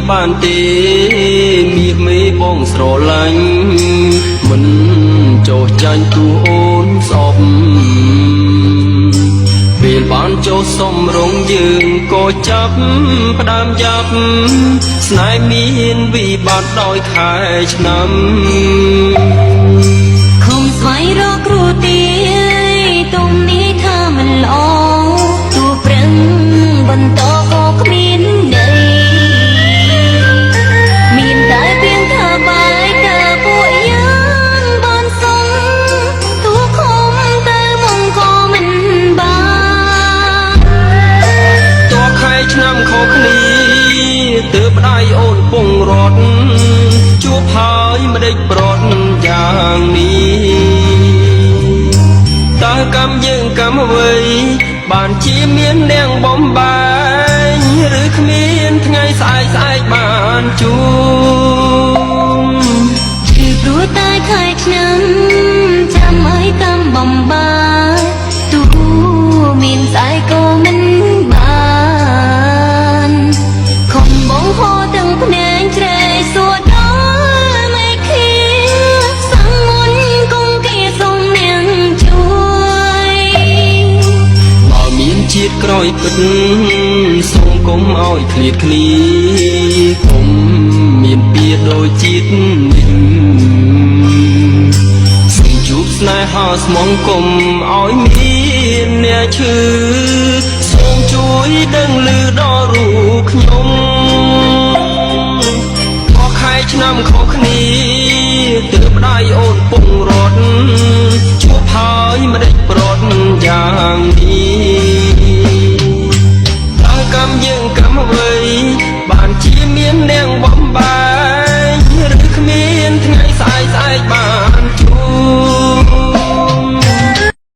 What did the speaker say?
បានទេមាសមេបងស្រឡាញ់មិនចោះចាញ់ទូអូនស្អប់ពេលបានចូលសំរងយើងក៏ចាប់ផ្ដើមយ៉ាប់ស្នេហ៍មានវិបត្តិដោយខែឆ្នាំខំស្វែងរកគ្រូទាយទុំនេះថាមិនល្អទោះប្រឹងបន្តក៏គ្មានន័យមានតែเพียงថាបាយតែពួកយើងបានសុំទោះខំតែមកក៏មិនបានតោះខែឆ្នាំខុសគ្នាទើបដៃអូនពងរត់ជួបហើយមិនដេចប្រត់យ៉ាងនេះតើកម្មយើងកម្មអ្វីបានជាមាននាងបំបែងឬគ្មានថ្ងៃស្អែកបានជួបគឺព្រោះតែខែឆ្នាំចាំឲ្យកម្មបំបាយទូមានស្អែកក៏មិនបានខំបងហោទាំងភ្នែកជ្រែកសួរដល់ไม่ឃ្លាសាំងមុនគង់គេសុំនាងជួយបើមានជាតិក្រោយពិតសូមកុំឲ្យឃ្លាតគ្នាកុំមានពៀដូចជាតិនេះសូមជួបស្នេហាស្មងកុំឲ្យមានអ្នកឈឺសូមជួយ